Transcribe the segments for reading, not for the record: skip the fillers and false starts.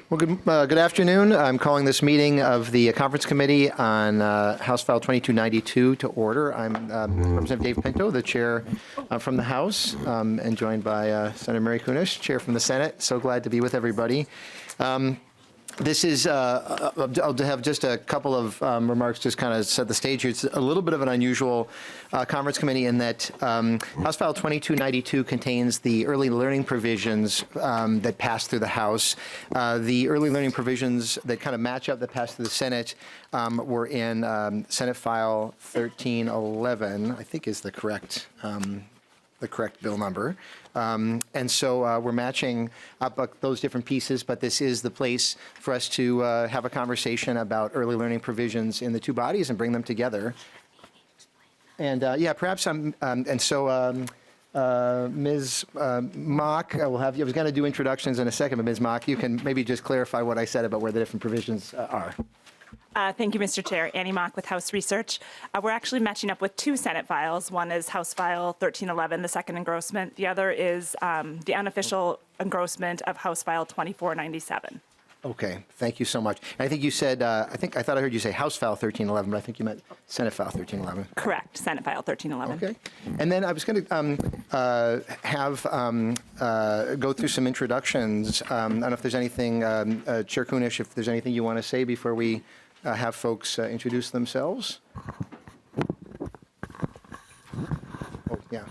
Well, good afternoon. I'm calling this meeting of the Conference Committee on House File 2292 to order. I'm Representative Dave Pinto, the chair from the House, and joined by Senator Mary Kunesh, chair from the Senate. So glad to be with everybody. This is, I'll have just a couple of remarks, just kind of set the stage here. It's a little bit of an unusual conference committee in that House File 2292 contains the early learning provisions that passed through the House. The early learning provisions that kind of match up that passed through the Senate were in Senate File 1311, I think is the correct bill number. And so we're matching up those different pieces, but this is the place for us to have a conversation about early learning provisions in the two bodies and bring them together. And yeah, perhaps Ms. Mock, we'll have you. I was going to do introductions in a second, but Ms. Mock, you can maybe just clarify what I said about where the different provisions are. Thank you, Mr. Chair. Annie Mock with House Research. We're actually matching up with two Senate files. One is House File 1311, the second engrossment. The other is the unofficial engrossment of House File 2497. Okay, thank you so much. And I think you said, I thought I heard you say House File 1311, but I think you meant Senate File 1311. Correct, Senate File 1311. Okay. And then I was going to go through some introductions. I don't know if there's anything, Chair Kunesh, if there's anything you want to say before we have folks introduce themselves. Oh, yeah.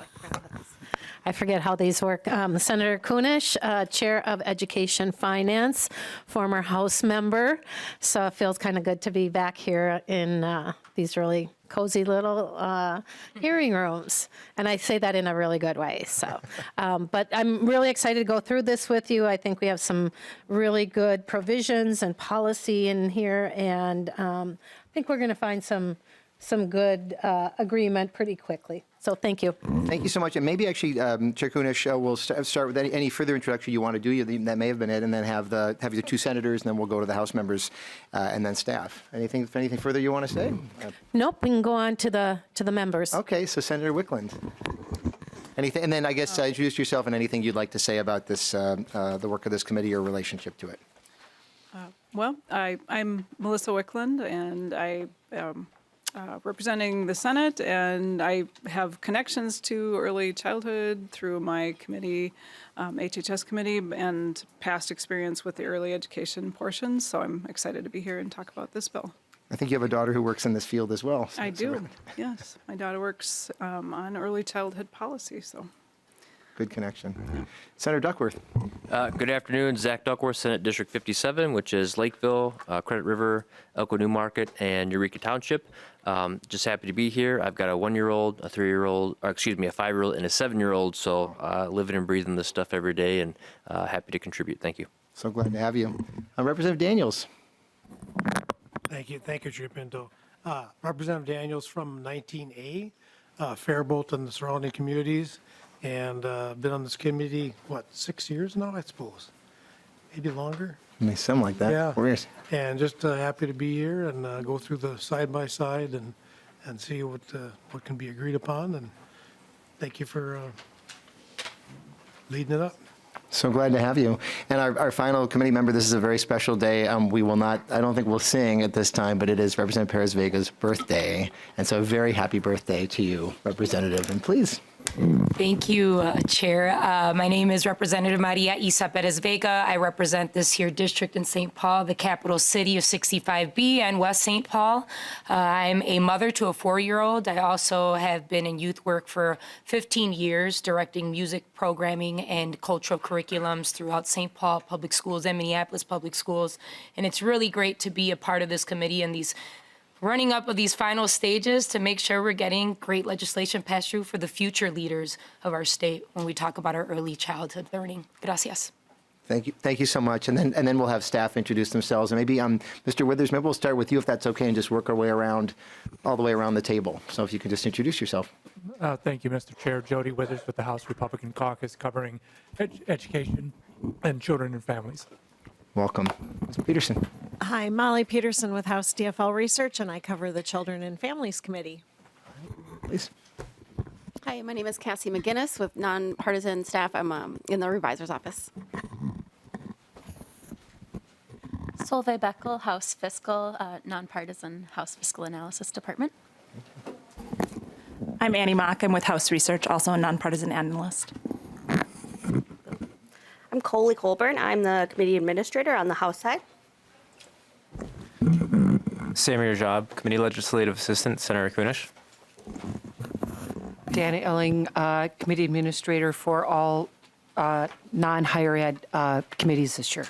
I forget how these work. Senator Kunesh, Chair of Education Finance, former House member. So it feels kind of good to be back here in these really cozy little hearing rooms. And I say that in a really good way. So, but I'm really excited to go through this with you. I think we have some really good provisions and policy in here. And I think we're going to find some good agreement pretty quickly. So thank you. Thank you so much. And maybe actually, Chair Kunesh, we'll start with any further introduction you want to do. That may have been it, and then have your two senators, and then we'll go to the House members, and then staff. Anything further you want to say? Nope. We can go on to the members. Okay. So Senator Wickland. Anything, and then I guess introduce yourself and anything you'd like to say about this, the work of this committee or relationship to it. Well, I'm Melissa Wickland, and I representing the Senate, and I have connections to early childhood through my committee, HHS committee, and past experience with the early education portion. So I'm excited to be here and talk about this bill. I think you have a daughter who works in this field as well. So I do, yes. My daughter works on early childhood policy, so. Good connection. Yeah. Senator Duckworth. Good afternoon. Zach Duckworth, Senate District 57, which is Lakeville, Credit River, Elko New Market, and Eureka Township. Just happy to be here. I've got a 1-year-old, a 3-year-old, or excuse me, a 5-year-old, and a 7-year-old. So living and breathing this stuff every day, and happy to contribute. Thank you. So glad to have you. Representative Daniels. Thank you, Chair Pinto. Representative Daniels from 19A, Faribault and the surrounding communities. And been on this committee, 6 years now, I suppose? Maybe longer? May sound like that. Yeah. 4 years. And just happy to be here and go through the side-by-side and see what can be agreed upon. And thank you for leading it up. So glad to have you. And our final committee member, this is a very special day. We will not, I don't think we'll sing at this time, but it is Representative Perez-Vega's birthday. And so a very happy birthday to you, Representative. And please. Thank you, Chair. My name is Representative Maria Isa Perez-Vega. I represent this here district in St. Paul, the capital city of 65B and West St. Paul. I'm a mother to a 4-year-old. I also have been in youth work for 15 years, directing music programming and cultural curriculums throughout St. Paul Public Schools and Minneapolis Public Schools. And it's really great to be a part of this committee and these running up of these final stages to make sure we're getting great legislation passed through for the future leaders of our state when we talk about our early childhood learning. Gracias. Thank you so much. And then we'll have staff introduce themselves. And maybe Mr. Withers, maybe we'll start with you if that's okay, and just work our way around, all the way around the table. So if you could just introduce yourself. Thank you, Mr. Chair. Jody Withers with the House Republican Caucus, covering education and children and families. Welcome. Ms. Peterson. Hi, Molly Peterson with House DFL Research, and I cover the Children and Families Committee. Please. Hi, my name is Cassie McGinnis with nonpartisan staff. I'm in the revisor's office. Solveig Beckel, House Fiscal, Nonpartisan House Fiscal Analysis Department. I'm Annie Mock. I'm with House Research, also a nonpartisan analyst. I'm Coley Colburn. I'm the committee administrator on the House side. Samir Jab, Committee Legislative Assistant, Senator Kunesh. Dana Elling, Committee Administrator for all non-higher ed committees this year.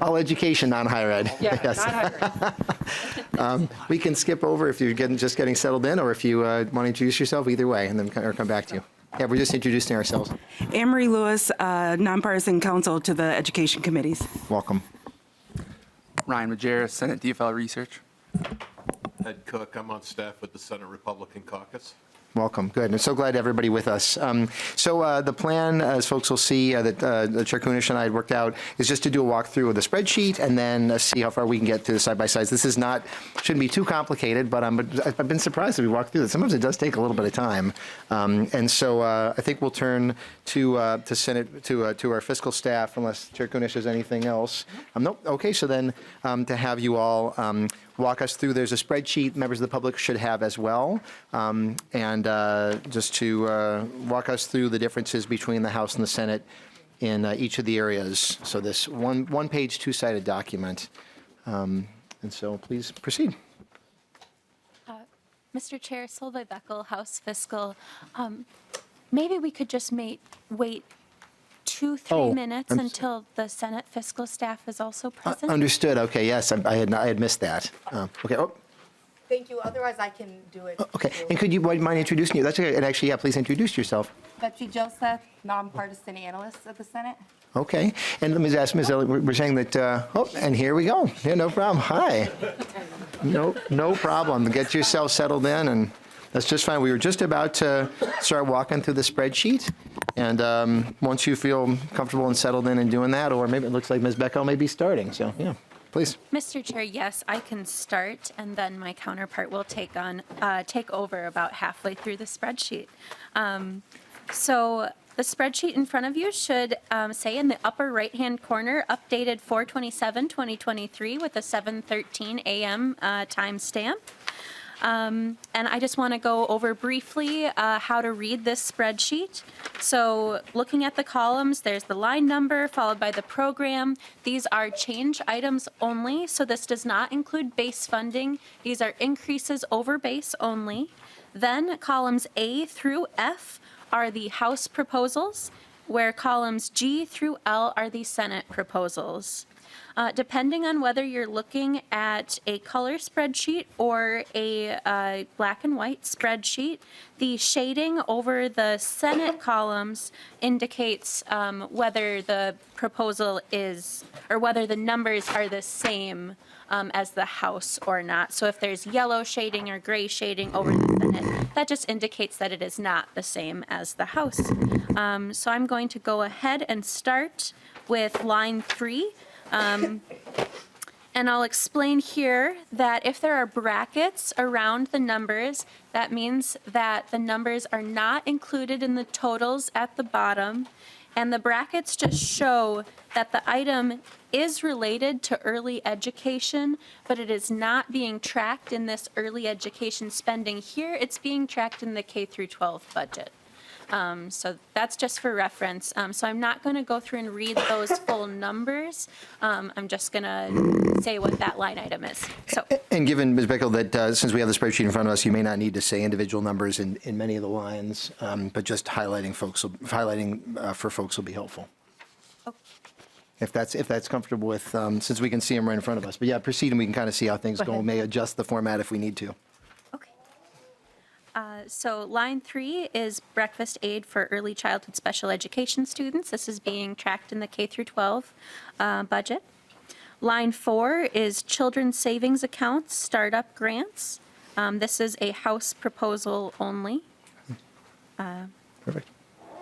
All education, non-higher ed. Yeah, Yes. non-higher ed. We can skip over if you're just getting settled in, or if you want to introduce yourself, either way, and then come back to you. Yeah, we're just introducing ourselves. Anne-Marie Lewis, nonpartisan counsel to the education committees. Welcome. Ryan Majerus, Senate DFL Research. Ed Cook, I'm on staff with the Senate Republican Caucus. Welcome. Good. I'm so glad everybody with us. So the plan, as folks will see, that Chair Kunesh and I had worked out, is just to do a walkthrough of the spreadsheet and then see how far we can get to the side-by-sides. This is not, shouldn't be too complicated, but I've been surprised that we walk through this. Sometimes it does take a little bit of time. And so I think we'll turn to Senate, to our fiscal staff, unless Chair Kunesh has anything else. Nope. Okay, so then to have you all walk us through, there's a spreadsheet members of the public should have as well, and just to walk us through the differences between the House and the Senate in each of the areas. So this one-page, two-sided document. And so please proceed. Mr. Chair, Solveig Beckel, House Fiscal. Maybe we could just wait 2-3 minutes until the Senate fiscal staff is also present. Understood. Okay, yes, I had missed that. Okay. Oh, Thank you. Otherwise, I can do it. okay. And could you mind introducing you? That's okay. And actually, yeah, please introduce yourself. Betsy Joseph, nonpartisan analyst of the Senate. Okay. And let me ask Ms. Elliott, we're saying that, and here we go. Yeah, no problem. Hi. No problem. Get yourself settled in, and that's just fine. We were just about to start walking through the spreadsheet. And once you feel comfortable and settled in and doing that, or maybe it looks like Ms. Beckel may be starting. So, yeah, please. Mr. Chair, yes, I can start, and then my counterpart will take over about halfway through the spreadsheet. So the spreadsheet in front of you should say in the upper right-hand corner, updated 4/27/2023 with a 7:13 a.m. timestamp. And I just want to go over briefly how to read this spreadsheet. So looking at the columns, there's the line number followed by the program. These are change items only, so this does not include base funding. These are increases over base only. Then columns A through F are the House proposals, where columns G through L are the Senate proposals. Depending on whether you're looking at a color spreadsheet or a black and white spreadsheet, the shading over the Senate columns indicates whether the proposal is, or whether the numbers are the same as the House or not. So if there's yellow shading or gray shading over the Senate, that just indicates that it is not the same as the House. So I'm going to go ahead and start with line 3. And I'll explain here that if there are brackets around the numbers, that means that the numbers are not included in the totals at the bottom. And the brackets just show that the item is related to early education, but it is not being tracked in this early education spending here. It's being tracked in the K through 12 budget. So that's just for reference. So I'm not going to go through and read those full numbers. I'm just going to say what that line item is. So. And given, Ms. Beckel, that since we have the spreadsheet in front of us, you may not need to say individual numbers in many of the lines, but just highlighting for folks will be helpful. Okay. If that's comfortable with, since we can see them right in front of us. But yeah, proceed and we can kind of see how things go. We may adjust the format if we need to. So line 3 is breakfast aid for early childhood special education students. This is being tracked in the K through 12 budget. Line 4 is children's savings accounts startup grants. This is a House proposal only. Perfect.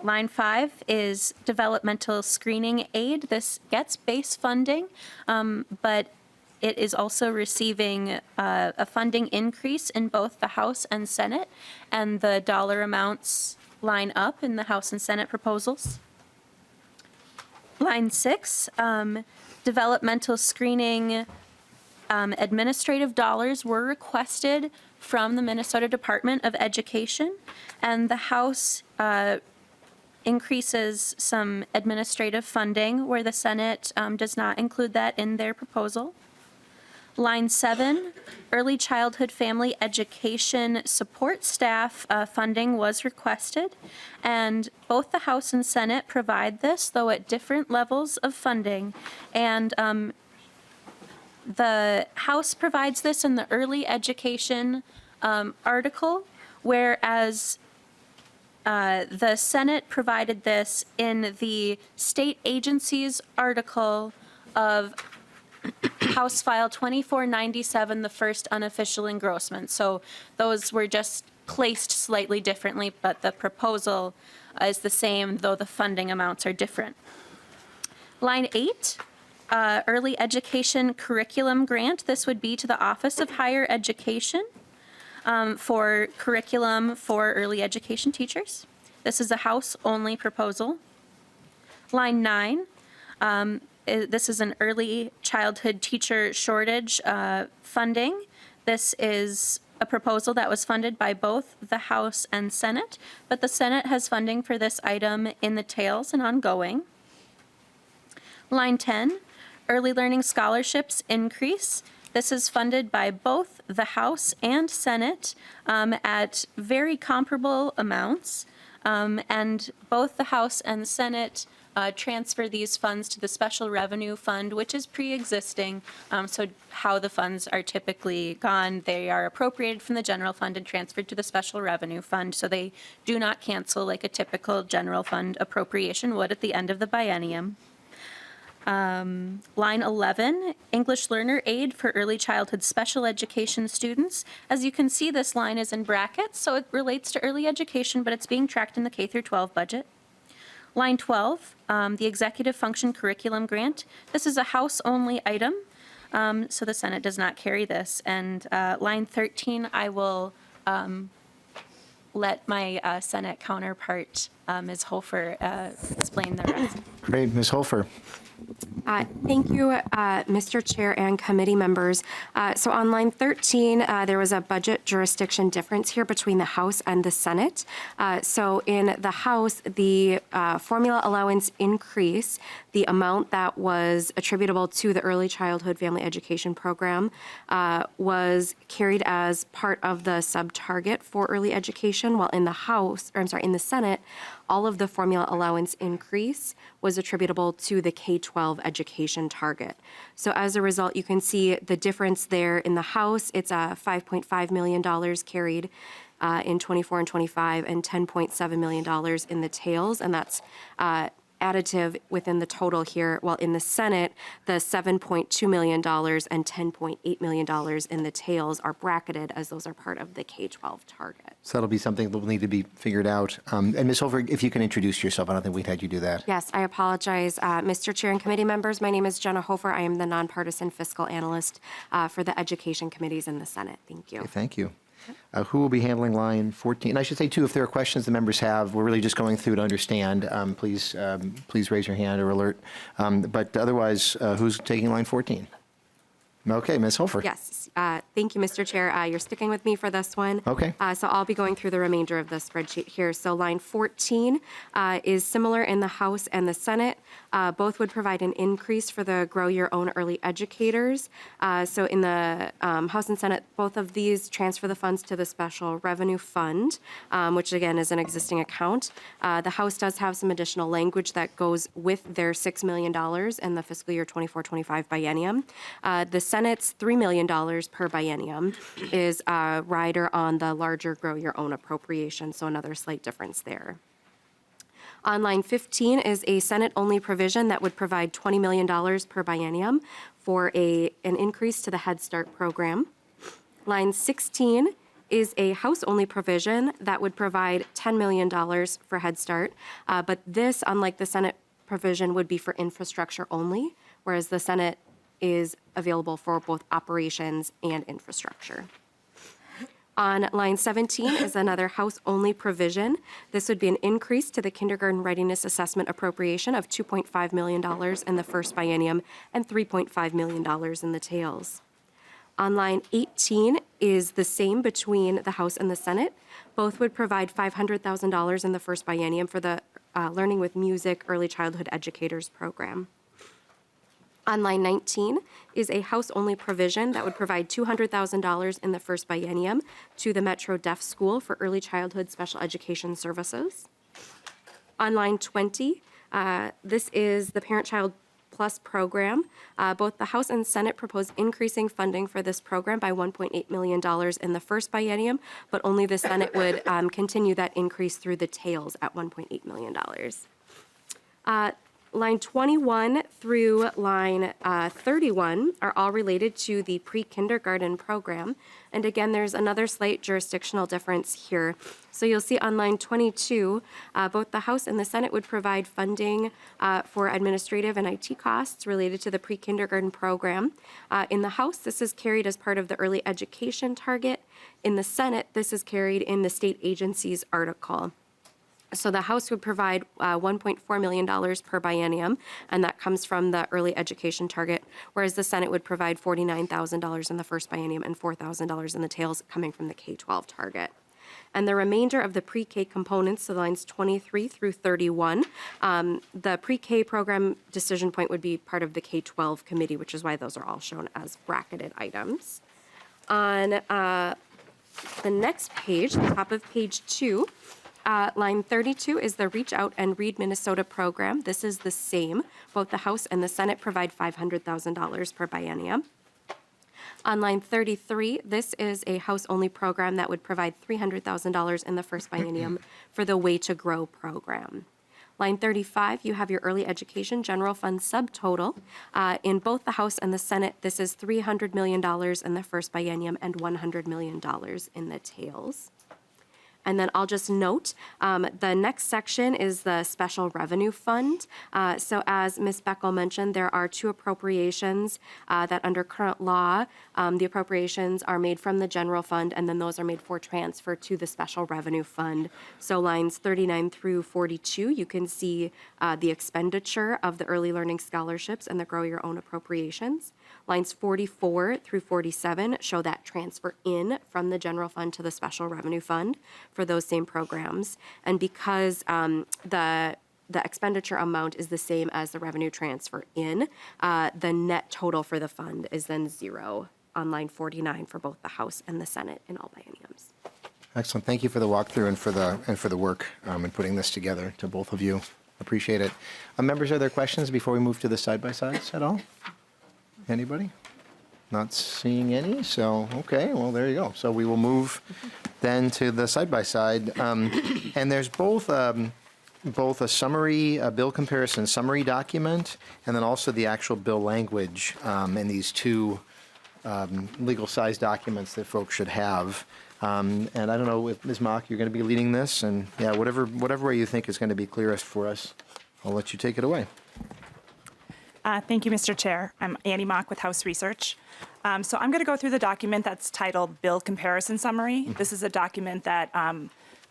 Line 5 is developmental screening aid. This gets base funding, but it is also receiving a funding increase in both the House and Senate, and the dollar amounts line up in the House and Senate proposals. Line 6, developmental screening administrative dollars were requested from the Minnesota Department of Education, and the House increases some administrative funding where the Senate does not include that in their proposal. Line 7, early childhood family education support staff funding was requested, and both the House and Senate provide this, though at different levels of funding. And the House provides this in the early education article, whereas the Senate provided this in the state agencies article of House File 2497, the first unofficial engrossment. So those were just placed slightly differently, but the proposal is the same, though the funding amounts are different. Line 8, early education curriculum grant. This would be to the Office of Higher Education for curriculum for early education teachers. This is a House-only proposal. Line 9, this is an early childhood teacher shortage funding. This is a proposal that was funded by both the House and Senate, but the Senate has funding for this item in the tails and ongoing. Line 10, early learning scholarships increase. This is funded by both the House and Senate at very comparable amounts, and both the House and Senate transfer these funds to the Special Revenue Fund, which is pre-existing. So how the funds are typically gone, they are appropriated from the general fund and transferred to the Special Revenue Fund, so they do not cancel like a typical general fund appropriation would at the end of the biennium. Line 11, English Learner Aid for early childhood special education students. As you can see, this line is in brackets, so it relates to early education, but it's being tracked in the K through 12 budget. Line 12, the Executive Function Curriculum Grant. This is a House-only item, so the Senate does not carry this. And line 13, I will let my Senate counterpart, Ms. Hofer, explain the rest. Great, Ms. Holfer. Thank you, Mr. Chair and committee members. So on line 13, there was a budget jurisdiction difference here between the House and the Senate. So in the House, the formula allowance increase, the amount that was attributable to the early childhood family education program was carried as part of the sub-target for early education, while in the House, or I'm sorry, in the Senate, all of the formula allowance increase was attributable to the K-12 education target. So as a result, you can see the difference there. In the House, it's $5.5 million carried in 24 and 25 and $10.7 million in the tails, and that's additive within the total here, while in the Senate, the $7.2 million and $10.8 million in the tails are bracketed as those are part of the K-12 target. So that'll be something that will need to be figured out. And Ms. Holfer, if you can introduce yourself, I don't think we'd had you do that. Yes, I apologize. Mr. Chair and committee members, my name is Jenna Hofer. I am the nonpartisan fiscal analyst for the education committees in the Senate. Thank you. Okay, thank you. Who will be handling line 14? And I should say, too, if there are questions the members have, we're really just going through to understand. Please raise your hand or alert. But otherwise, who's taking line 14? Okay, Ms. Holfer. Yes, thank you, Mr. Chair. You're sticking with me for this one. Okay. So I'll be going through the remainder of the spreadsheet here. So line 14 is similar in the House and the Senate. Both would provide an increase for the Grow Your Own Early Educators. So in the House and Senate, both of these transfer the funds to the Special Revenue Fund, which again is an existing account. The House does have some additional language that goes with their $6 million in the fiscal year 24-25 biennium. The Senate's $3 million per biennium is a rider on the larger Grow Your Own appropriation, so another slight difference there. On line 15 is a Senate-only provision that would provide $20 million per biennium for an increase to the Head Start program. Line 16 is a House-only provision that would provide $10 million for Head Start, but this, unlike the Senate provision, would be for infrastructure only, whereas the Senate is available for both operations and infrastructure. On line 17 is another House-only provision. This would be an increase to the kindergarten readiness assessment appropriation of $2.5 million in the first biennium and $3.5 million in the tails. On line 18 is the same between the House and the Senate. Both would provide $500,000 in the first biennium for the Learning with Music Early Childhood Educators program. On line 19 is a House-only provision that would provide $200,000 in the first biennium to the Metro Deaf School for Early Childhood Special Education Services. On line 20, this is the Parent-Child Plus program. Both the House and Senate propose increasing funding for this program by $1.8 million in the first biennium, but only the Senate would continue that increase through the tails at $1.8 million. Line 21 through line 31 are all related to the pre-kindergarten program. And again, there's another slight jurisdictional difference here. So you'll see on line 22, both the House and the Senate would provide funding for administrative and IT costs related to the pre-kindergarten program. In the House, this is carried as part of the early education target. In the Senate, this is carried in the state agency's article. So the House would provide $1.4 million per biennium, and that comes from the early education target, whereas the Senate would provide $49,000 in the first biennium and $4,000 in the tails coming from the K-12 target. And the remainder of the pre-K components, so lines 23 through 31, the pre-K program decision point would be part of the K-12 committee, which is why those are all shown as bracketed items. On the next page, the top of page 2, line 32 is the Reach Out and Read Minnesota program. This is the same. Both the House and the Senate provide $500,000 per biennium. On line 33, this is a House-only program that would provide $300,000 in the first biennium for the Way to Grow program. Line 35, you have your early education general fund subtotal. In both the House and the Senate, this is $300 million in the first biennium and $100 million in the tails. And then I'll just note, the next section is the special revenue fund. So as Ms. Beckel mentioned, there are two appropriations that under current law, the appropriations are made from the general fund, and then those are made for transfer to the special revenue fund. So lines 39 through 42, you can see the expenditure of the early learning scholarships and the Grow Your Own appropriations. Lines 44 through 47 show that transfer in from the general fund to the special revenue fund for those same programs. And because the expenditure amount is the same as the revenue transfer in, the net total for the fund is then zero on line 49 for both the House and the Senate in all bienniums. Excellent. Thank you for the walkthrough and for the work in putting this together, to both of you. Appreciate it. Members, are there questions before we move to the side-by-sides at all? Anybody? Not seeing any, so, okay, well, there you go. So we will move then to the side-by-side. And there's both a summary, a bill comparison summary document, and then also the actual bill language in these two legal-size documents that folks should have. And I don't know if, Ms. Mock, you're going to be leading this, and yeah, whatever way you think is going to be clearest for us, I'll let you take it away. Thank you, Mr. Chair. I'm Annie Mock with House Research. So I'm going to go through the document that's titled Bill Comparison Summary. This is a document that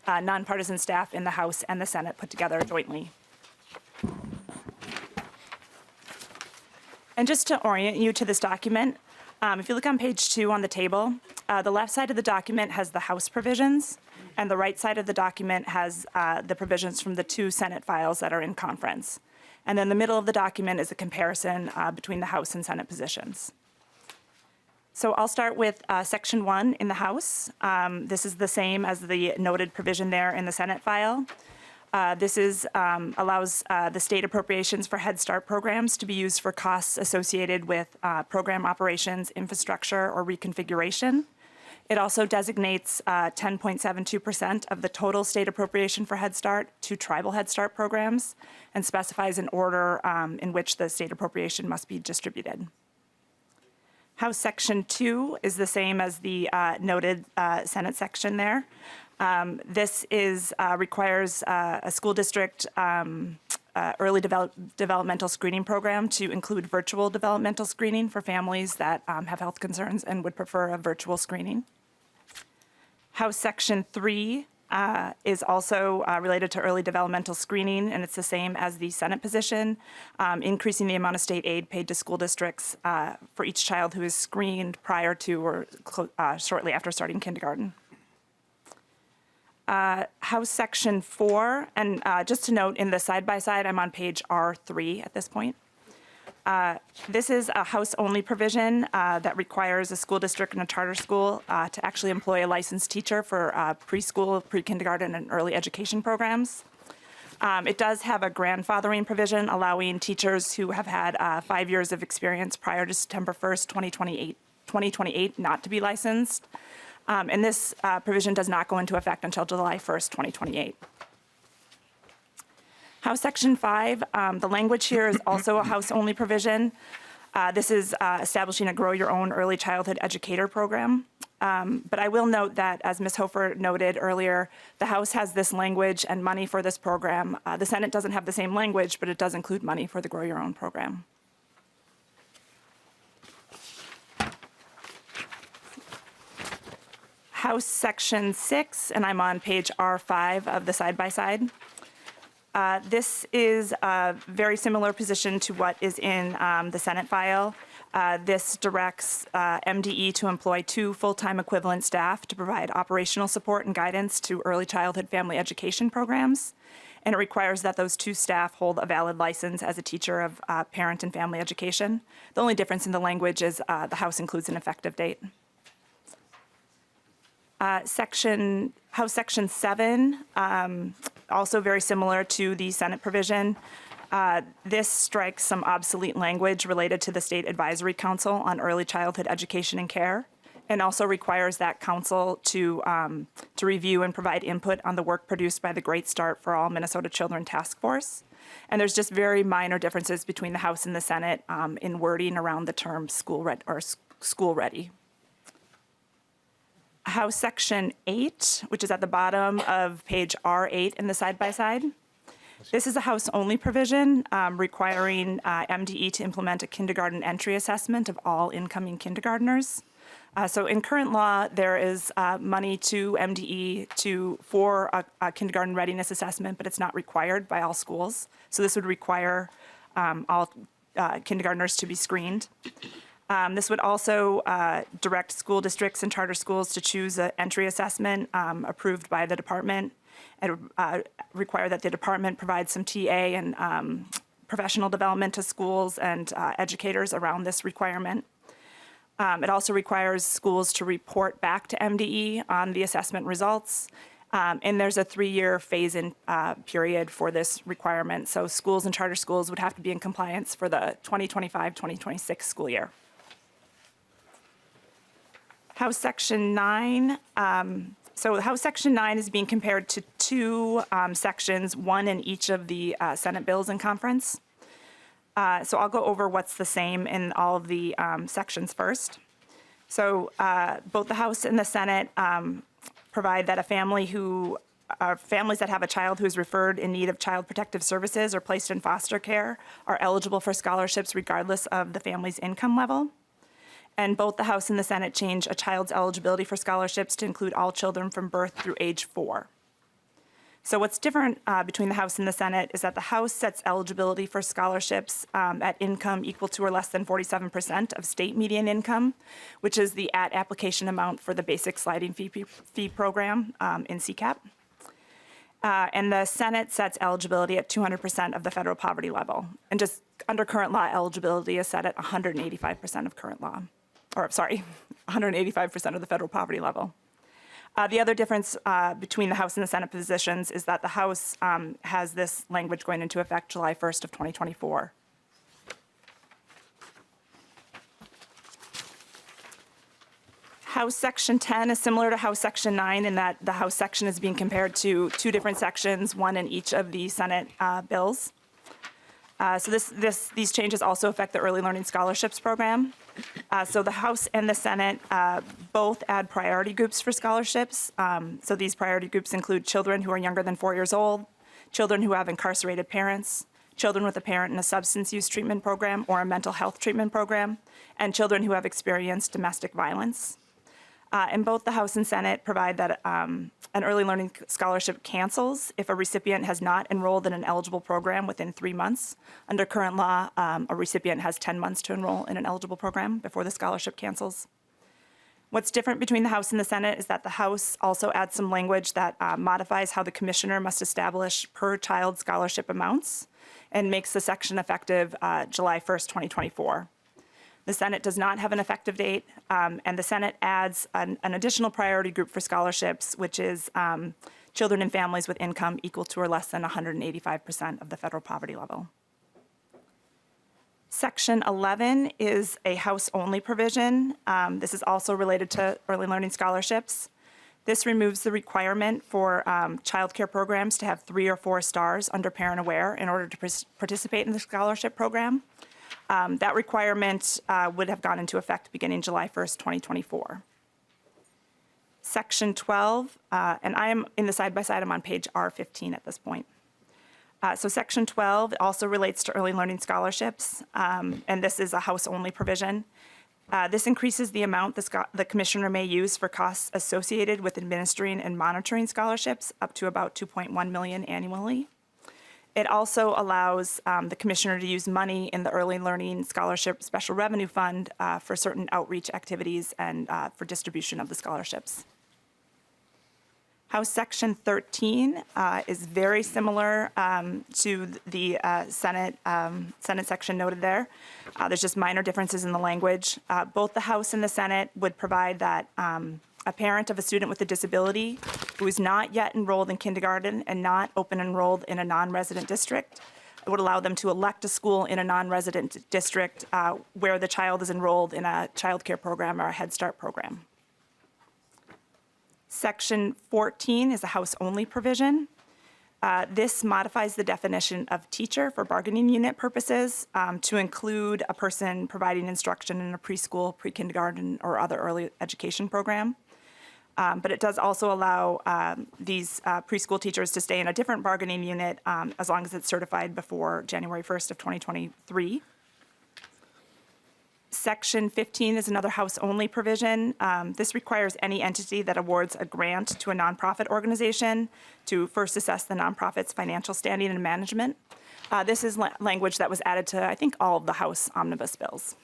nonpartisan staff in the House and the Senate put together jointly. And just to orient you to this document, if you look on page 2 on the table, the left side of the document has the House provisions, and the right side of the document has the provisions from the 2 Senate files that are in conference. And then the middle of the document is a comparison between the House and Senate positions. So I'll start with Section 1 in the House. This is the same as the noted provision there in the Senate file. This allows the state appropriations for Head Start programs to be used for costs associated with program operations, infrastructure, or reconfiguration. It also designates 10.72% of the total state appropriation for Head Start to tribal Head Start programs and specifies an order in which the state appropriation must be distributed. House Section 2 is the same as the noted Senate section there. This requires a school district early developmental screening program to include virtual developmental screening for families that have health concerns and would prefer a virtual screening. House Section 3 is also related to early developmental screening, and it's the same as the Senate position, increasing the amount of state aid paid to school districts for each child who is screened prior to or shortly after starting kindergarten. House Section 4, and just to note, in the side-by-side, I'm on page R3 at this point. This is a House-only provision that requires a school district and a charter school to actually employ a licensed teacher for preschool, pre-kindergarten, and early education programs. It does have a grandfathering provision allowing teachers who have had 5 years of experience prior to September 1st, 2028 not to be licensed. And this provision does not go into effect until July 1st, 2028. House Section 5, the language here is also a House-only provision. This is establishing a Grow Your Own Early Childhood Educator program. But I will note that, as Ms. Hofer noted earlier, the House has this language and money for this program. The Senate doesn't have the same language, but it does include money for the Grow Your Own program. House Section 6, and I'm on page R5 of the side-by-side. This is a very similar position to what is in the Senate file. This directs MDE to employ 2 full-time equivalent staff to provide operational support and guidance to early childhood family education programs. And it requires that those 2 staff hold a valid license as a teacher of parent and family education. The only difference in the language is the House includes an effective date. House Section 7, also very similar to the Senate provision. This strikes some obsolete language related to the State Advisory Council on Early Childhood Education and Care, and also requires that council to review and provide input on the work produced by the Great Start for All Minnesota Children Task Force. And there's just very minor differences between the House and the Senate in wording around the term school ready. House Section 8, which is at the bottom of page R8 in the side-by-side. This is a House-only provision requiring MDE to implement a kindergarten entry assessment of all incoming kindergartners. So in current law, there is money to MDE for a kindergarten readiness assessment, but it's not required by all schools. So this would require all kindergartners to be screened. This would also direct school districts and charter schools to choose an entry assessment approved by the department, and require that the department provide some TA and professional development to schools and educators around this requirement. It also requires schools to report back to MDE on the assessment results. And there's a 3-year phase-in period for this requirement. So schools and charter schools would have to be in compliance for the 2025-2026 school year. House Section 9. So House Section 9 is being compared to 2 sections, one in each of the Senate bills in conference. So I'll go over what's the same in all of the sections first. So both the House and the Senate provide that families that have a child who is referred in need of child protective services or placed in foster care are eligible for scholarships regardless of the family's income level. And both the House and the Senate change a child's eligibility for scholarships to include all children from birth through age 4. So what's different between the House and the Senate is that the House sets eligibility for scholarships at income equal to or less than 47% of state median income, which is the at-application amount for the basic sliding fee program in CCAP. And the Senate sets eligibility at 200% of the federal poverty level. And just under current law, eligibility is set at 185% of current law. 185% of the federal poverty level. The other difference between the House and the Senate positions is that the House has this language going into effect July 1st of 2024. House Section 10 is similar to House Section 9 in that the House section is being compared to 2 different sections, one in each of the Senate bills. So these changes also affect the Early Learning Scholarships Program. So the House and the Senate both add priority groups for scholarships. So these priority groups include children who are younger than 4 years old, children who have incarcerated parents, children with a parent in a substance use treatment program or a mental health treatment program, and children who have experienced domestic violence. And both the House and Senate provide that an early learning scholarship cancels if a recipient has not enrolled in an eligible program within 3 months. Under current law, a recipient has 10 months to enroll in an eligible program before the scholarship cancels. What's different between the House and the Senate is that the House also adds some language that modifies how the commissioner must establish per child scholarship amounts and makes the section effective July 1st, 2024. The Senate does not have an effective date, and the Senate adds an additional priority group for scholarships, which is children and families with income equal to or less than 185% of the federal poverty level. Section 11 is a House-only provision. This is also related to early learning scholarships. This removes the requirement for child care programs to have 3 or 4 stars under Parent Aware in order to participate in the scholarship program. That requirement would have gone into effect beginning July 1st, 2024. Section 12, and I am in the side-by-side, I'm on page R15 at this point. So Section 12 also relates to early learning scholarships, and this is a House-only provision. This increases the amount the commissioner may use for costs associated with administering and monitoring scholarships up to about $2.1 million annually. It also allows the commissioner to use money in the Early Learning Scholarship Special Revenue Fund for certain outreach activities and for distribution of the scholarships. House Section 13 is very similar to the Senate section noted there. There's just minor differences in the language. Both the House and the Senate would provide that a parent of a student with a disability who is not yet enrolled in kindergarten and not open enrolled in a non-resident district, it would allow them to elect a school in a non-resident district where the child is enrolled in a child care program or a Head Start program. Section 14 is a House-only provision. This modifies the definition of teacher for bargaining unit purposes to include a person providing instruction in a preschool, pre-kindergarten, or other early education program. But it does also allow these preschool teachers to stay in a different bargaining unit as long as it's certified before January 1st of 2023. Section 15 is another House-only provision. This requires any entity that awards a grant to a nonprofit organization to first assess the nonprofit's financial standing and management. This is language that was added to, I think, all of the House omnibus bills.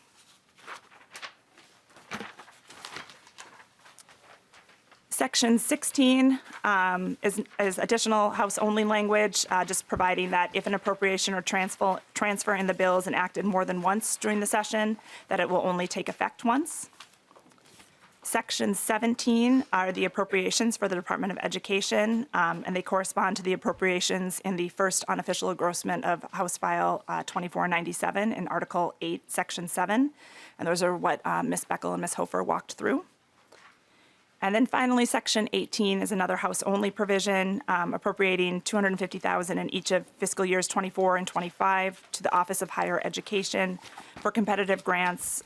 Section 16 is additional House-only language, just providing that if an appropriation or transfer in the bill is enacted more than once during the session, that it will only take effect once. Section 17 are the appropriations for the Department of Education, and they correspond to the appropriations in the first unofficial engrossment of House File 2497 in Article 8, Section 7. And those are what Ms. Beckel and Ms. Hofer walked through. And then finally, Section 18 is another House-only provision appropriating $250,000 in each of fiscal years 24 and 25 to the Office of Higher Education for competitive grants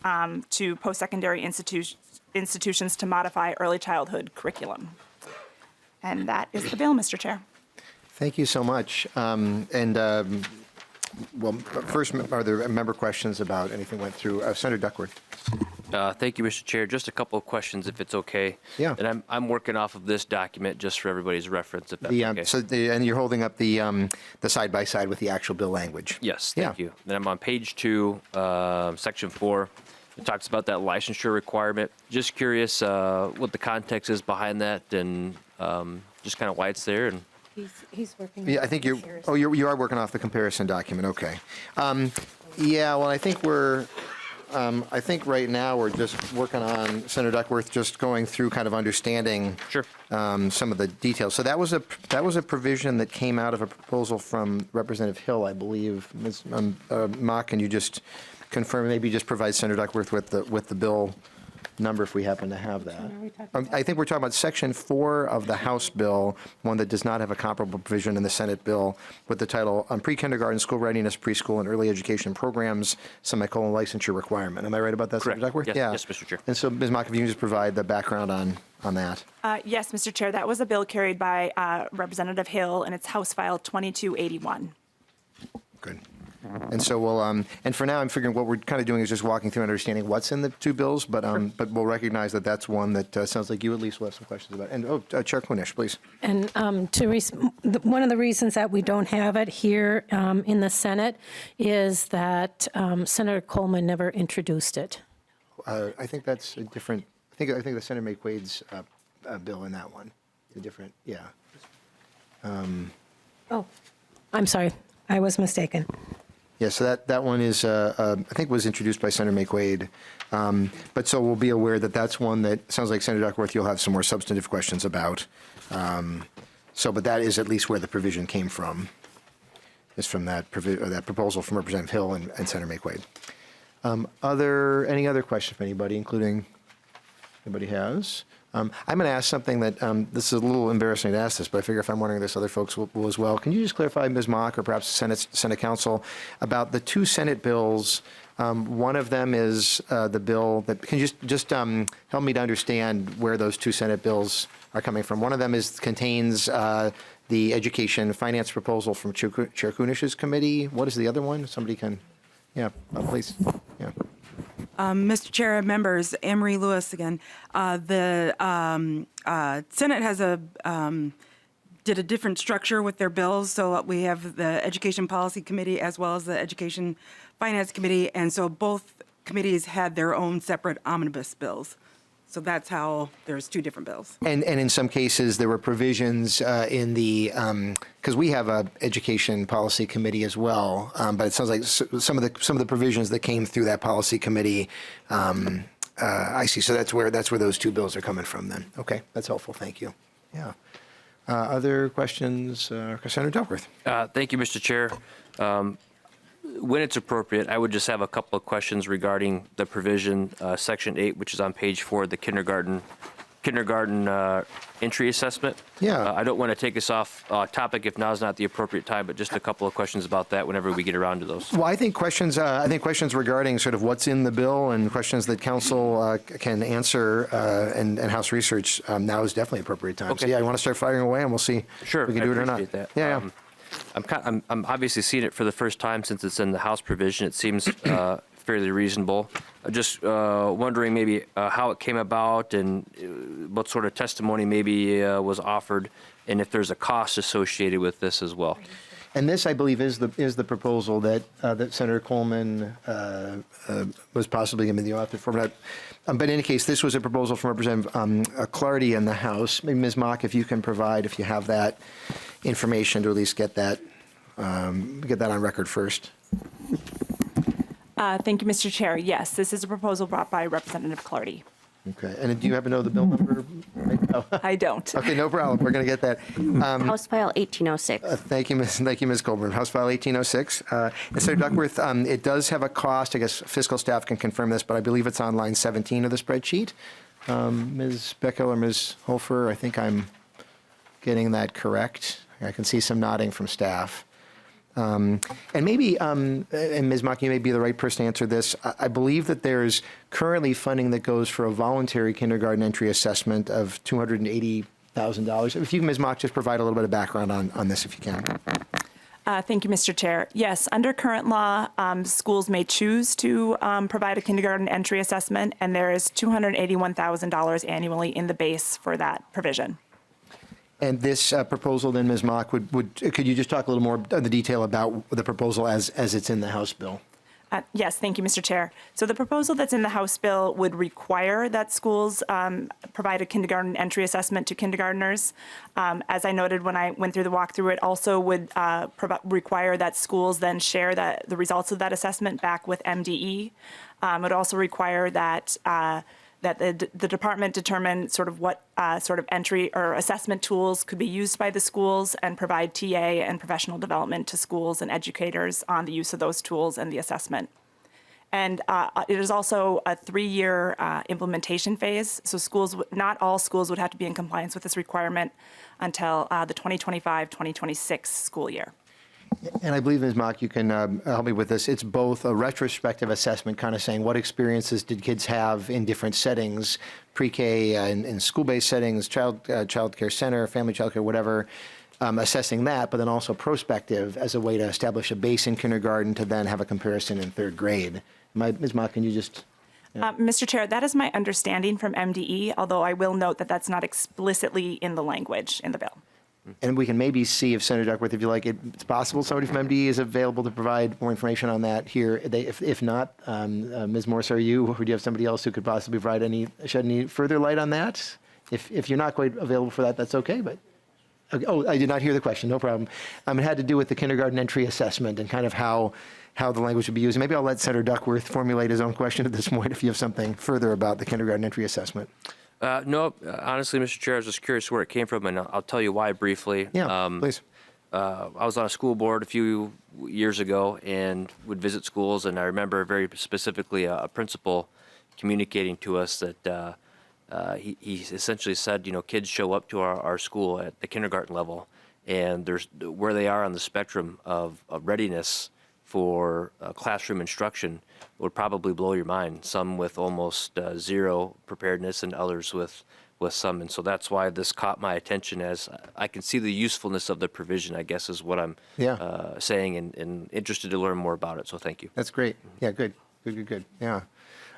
to post-secondary institutions to modify early childhood curriculum. And that is the bill, Mr. Chair. Thank you so much. Well, first, are there member questions about anything went through? Senator Duckworth. Thank you, Mr. Chair. Just a couple of questions, if it's okay. Yeah. And I'm working off of this document just for everybody's reference, if that's okay. And you're holding up the side-by-side with the actual bill language. Yes, thank you. Then I'm on page 2, section 4. It talks about that licensure requirement. Just curious what the context is behind that and just kind of why it's there. And He's working. Yeah, I think you are working off the comparison document. Okay. Yeah, well, I think I think right now we're just working on, Senator Duckworth, just going through kind of understanding some of the details. So that was a provision that came out of a proposal from Representative Hill, I believe. Ms. Mock, can you just confirm, maybe just provide Senator Duckworth with the bill number if we happen to have that. I think we're talking about Section 4 of the House bill, one that does not have a comparable provision in the Senate bill, with the title Pre-Kindergarten, School Readiness, Preschool, and Early Education Programs, licensure requirement. Am I right about that, Correct. Senator Duckworth? Yes, Yeah. Yes, Mr. Chair. And so, Ms. Mock, if you can just provide the background on that. Yes, Mr. Chair, that was a bill carried by Representative Hill, and it's House File 2281. Good. And so we'll, and for now, I'm figuring what we're kind of doing is just walking through and understanding what's in the two bills, but we'll recognize that that's one that sounds like you at least will have some questions about. And, Chair Kunesh, please. And one of the reasons that we don't have it here in the Senate is that Senator Coleman never introduced it. I think that's a different, I think the Senator McQuaid's bill in that one. A different, yeah. Oh, I'm sorry. I was mistaken. Yeah, so that one is, I think was introduced by Senator McQuaid. But so we'll be aware that that's one that sounds like Senator Duckworth, you'll have some more substantive questions about. But that is at least where the provision came from, is from that proposal from Representative Hill and Senator McQuaid. Any other questions from anybody, including anybody has? I'm going to ask something that, this is a little embarrassing to ask this, but I figure if I'm wondering this, other folks will as well. Can you just clarify, Ms. Mock, or perhaps Senate Council, about the two Senate bills? One of them is the bill that, can you just help me to understand where those two Senate bills are coming from? One of them contains the education finance proposal from Chair Kunesh's committee. What is the other one? Somebody can, please. Yeah. Mr. Chair and members, Anne Marie Lewis again. The Senate has did a different structure with their bills. So we have the Education Policy Committee as well as the Education Finance Committee. And so both committees had their own separate omnibus bills. So that's how there's two different bills. And in some cases, there were provisions in the, because we have a education policy committee as well, but it sounds like some of the provisions that came through that policy committee, I see. So that's where those two bills are coming from then. Okay, that's helpful. Thank you. Yeah. Other questions, Senator Duckworth? Thank you, Mr. Chair. When it's appropriate, I would just have a couple of questions regarding the provision, Section 8, which is on page 4, the kindergarten entry assessment. Yeah. I don't want to take us off topic if now's not the appropriate time, but just a couple of questions about that whenever we get around to those. Well, I think questions regarding sort of what's in the bill and questions that council can answer and House Research now is definitely appropriate time. Okay. So, yeah, you want to start firing away and we'll see if we can do it or not. That. Yeah. I'm obviously seeing it for the first time since it's in the House provision. It seems fairly reasonable. Just wondering maybe how it came about and what sort of testimony maybe was offered, and if there's a cost associated with this as well. And this, I believe, is the proposal that Senator Coleman was possibly going to be the author for. But in any case, this was a proposal from Representative Clardy in the House. Maybe Ms. Mock, if you can provide, if you have that information, to at least get that on record first. Thank you, Mr. Chair. Yes, this is a proposal brought by Representative Clardy. Okay. And do you happen to know the bill number? I don't. Okay, no problem. We're going to get that. House File 1806. Thank you, Ms. Colburn. House File 1806. And Senator Duckworth, it does have a cost. I guess fiscal staff can confirm this, but I believe it's on line 17 of the spreadsheet. Ms. Beckel or Ms. Holfer, I think I'm getting that correct. I can see some nodding from staff. And maybe, and Ms. Mock, you may be the right person to answer this. I believe that there's currently funding that goes for a voluntary kindergarten entry assessment of $280,000. If you, Ms. Mock, just provide a little bit of background on this, if you can. Thank you, Mr. Chair. Yes, under current law, schools may choose to provide a kindergarten entry assessment, and there is $281,000 annually in the base for that provision. And this proposal, then, Ms. Mock, could you just talk a little more of the detail about the proposal as it's in the House bill? Yes, thank you, Mr. Chair. So the proposal that's in the House bill would require that schools provide a kindergarten entry assessment to kindergartners. As I noted when I went through the walkthrough, it also would require that schools then share the results of that assessment back with MDE. It would also require that the department determine sort of what sort of entry or assessment tools could be used by the schools and provide TA and professional development to schools and educators on the use of those tools and the assessment. And it is also a 3-year implementation phase. So not all schools would have to be in compliance with this requirement until the 2025-2026 school year. And I believe, Ms. Mock, you can help me with this. It's both a retrospective assessment, kind of saying what experiences did kids have in different settings, pre-K, in school-based settings, child care center, family child care, whatever, assessing that, but then also prospective as a way to establish a base in kindergarten to then have a comparison in third grade. Ms. Mock, can you just? Mr. Chair, that is my understanding from MDE, although I will note that that's not explicitly in the language in the bill. And we can maybe see if Senator Duckworth, if you like, it's possible somebody from MDE is available to provide more information on that here. If not, Ms. Morse, are you, or do you have somebody else who could possibly shed any further light on that? If you're not quite available for that, that's okay, but. Okay, oh, I did not hear the question, no problem. It had to do with the kindergarten entry assessment and kind of how the language would be used. Maybe I'll let Senator Duckworth formulate his own question at this point if you have something further about the kindergarten entry assessment. No, honestly, Mr. Chair, I was just curious where it came from, and I'll tell you why briefly. Yeah, please. I was on a school board a few years ago and would visit schools, and I remember very specifically a principal communicating to us that he essentially said, kids show up to our school at the kindergarten level, and there's where they are on the spectrum of readiness for classroom instruction would probably blow your mind. Some with almost zero preparedness, and others with some. And so that's why this caught my attention, as I can see the usefulness of the provision, I guess, is what I'm saying, and interested to learn more about it. So thank you. That's great. Yeah, good. Yeah.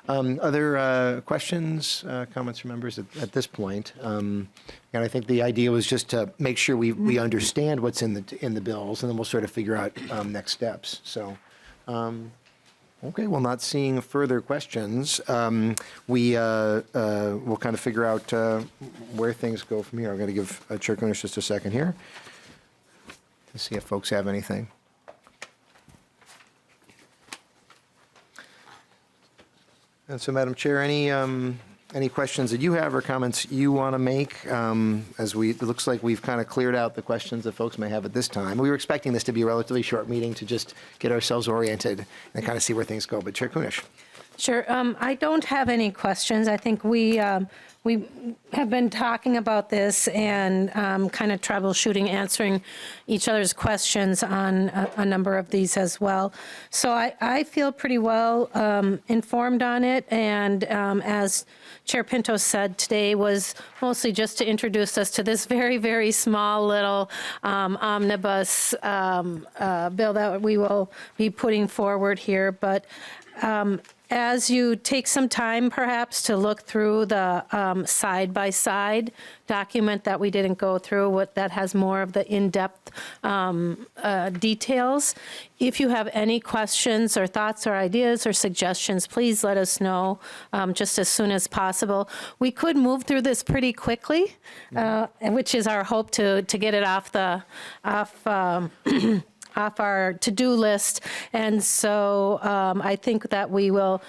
Other questions, comments from members at this point? And I think the idea was just to make sure we understand what's in the bills, and then we'll sort of figure out next steps. So, okay, well, not seeing further questions, we'll kind of figure out where things go from here. I'm going to give Chair Kunesh just a second here to see if folks have anything. And so, Madam Chair, any questions that you have or comments you want to make? It looks like we've kind of cleared out the questions that folks may have at this time. We were expecting this to be a relatively short meeting to just get ourselves oriented and kind of see where things go. But Chair Kunesh. Sure. I don't have any questions. I think we have been talking about this and kind of troubleshooting, answering each other's questions on a number of these as well. So I feel pretty well informed on it. And as Chair Pinto said, today was mostly just to introduce us to this very, very small little omnibus bill that we will be putting forward here. But as you take some time, perhaps, to look through the side-by-side document that we didn't go through, that has more of the in-depth details. If you have any questions or thoughts or ideas or suggestions, please let us know just as soon as possible. We could move through this pretty quickly, which is our hope to get it off our to-do list. And so I think that we will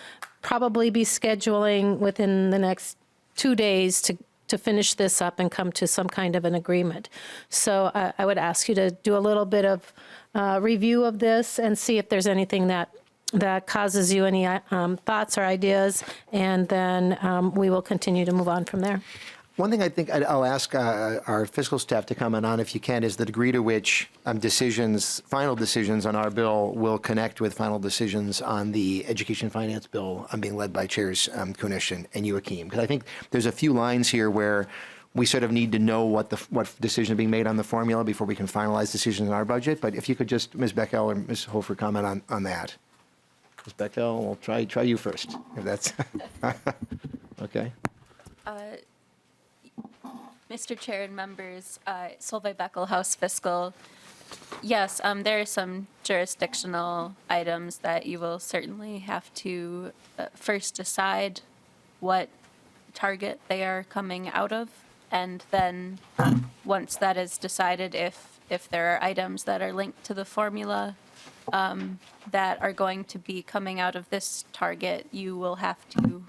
probably be scheduling within the next 2 days to finish this up and come to some kind of an agreement. So I would ask you to do a little bit of review of this and see if there's anything that causes you any thoughts or ideas, and then we will continue to move on from there. One thing I think I'll ask our fiscal staff to comment on, if you can, is the degree to which final decisions on our bill will connect with final decisions on the education finance bill being led by Chairs Kunesh and Joachim. Because I think there's a few lines here where we sort of need to know what decision is being made on the formula before we can finalize decisions in our budget. But if you could just, Ms. Beckel or Ms. Hofer, comment on that. Ms. Beckel, we'll try you first, if that's okay. Mr. Chair and members, Solveig Beckel, House Fiscal. Yes, there are some jurisdictional items that you will certainly have to first decide what target they are coming out of, and then once that is decided, if there are items that are linked to the formula that are going to be coming out of this target, you will have to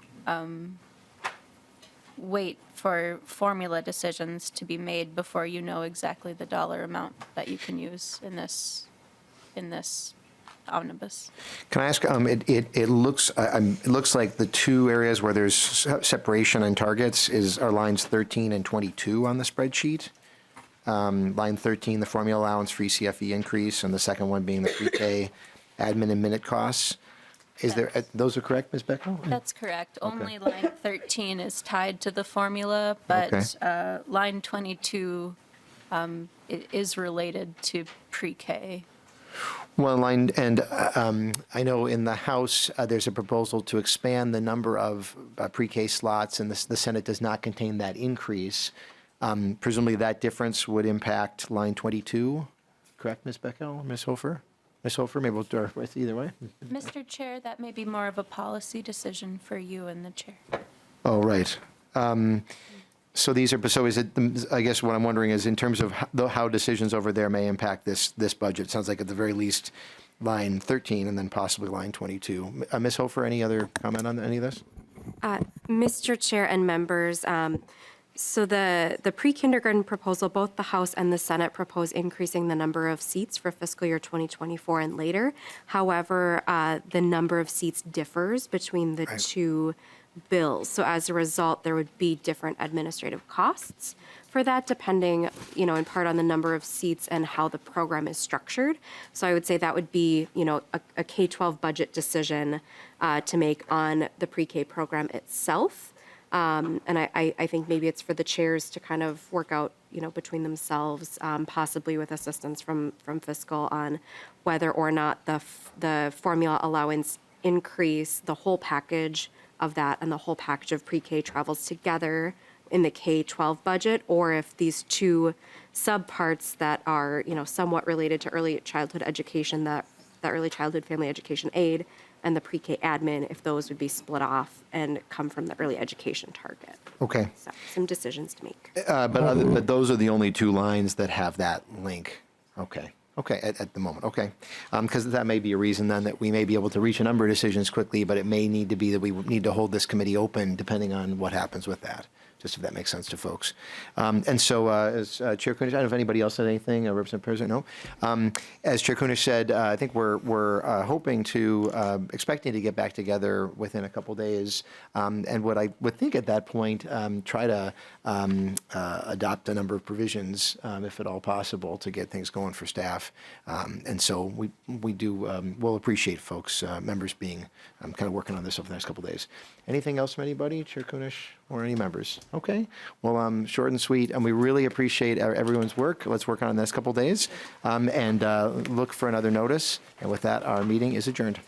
wait for formula decisions to be made before you know exactly the dollar amount that you can use in this omnibus. Can I ask? It looks like the two areas where there's separation in targets are lines 13 and 22 on the spreadsheet. Line 13, the formula allowance free CFE increase, and the second one being the pre-K admin and minute costs. Those are correct, Ms. Beckel? That's correct. Okay. Only line 13 is tied to the formula, but line 22 it is related to pre-K. Well, line, and I know in the House, there's a proposal to expand the number of pre-K slots, and the Senate does not contain that increase. Presumably that difference would impact line 22, correct, Ms. Beckel, Ms. Hofer? Ms. Hofer, maybe we'll start with either way. Mr. Chair, that may be more of a policy decision for you and the chair. Oh, right. So these are, so is it, I guess what I'm wondering is in terms of how decisions over there may impact this budget. Sounds like at the very least line 13 and then possibly line 22. Ms. Hofer, any other comment on any of this? Mr. Chair and members, so the pre-kindergarten proposal, both the House and the Senate propose increasing the number of seats for fiscal year 2024 and later. However, the number of seats differs between the two bills. So as a result, there would be different administrative costs for that, depending, in part on the number of seats and how the program is structured. So I would say that would be, a K-12 budget decision to make on the pre-K program itself. And I think maybe it's for the chairs to kind of work out, between themselves, possibly with assistance from fiscal, on whether or not the formula allowance increase, the whole package of that and the whole package of pre-K travels together in the K-12 budget, or if these two subparts that are, somewhat related to early childhood education, the early childhood family education aid and the pre-K admin, if those would be split off and come from the early education target. Okay. So some decisions to make. But those are the only two lines that have that link. Okay. Okay, at the moment, okay. Because that may be a reason then that we may be able to reach a number of decisions quickly, but it may need to be that we need to hold this committee open depending on what happens with that, just if that makes sense to folks. And so as Chair Kunesh, I don't know if anybody else said anything, Representative President, no. As Chair Kunesh said, I think we're hoping to, expecting to get back together within a couple days. And what I would think at that point, try to adopt a number of provisions, if at all possible, to get things going for staff. And so we do, we'll appreciate folks, members being, kind of working on this over the next couple days. Anything else from anybody, Chair Kunesh, or any members? Okay, well, short and sweet, and we really appreciate everyone's work. Let's work on it in the next couple days, and look for another notice. And with that, our meeting is adjourned.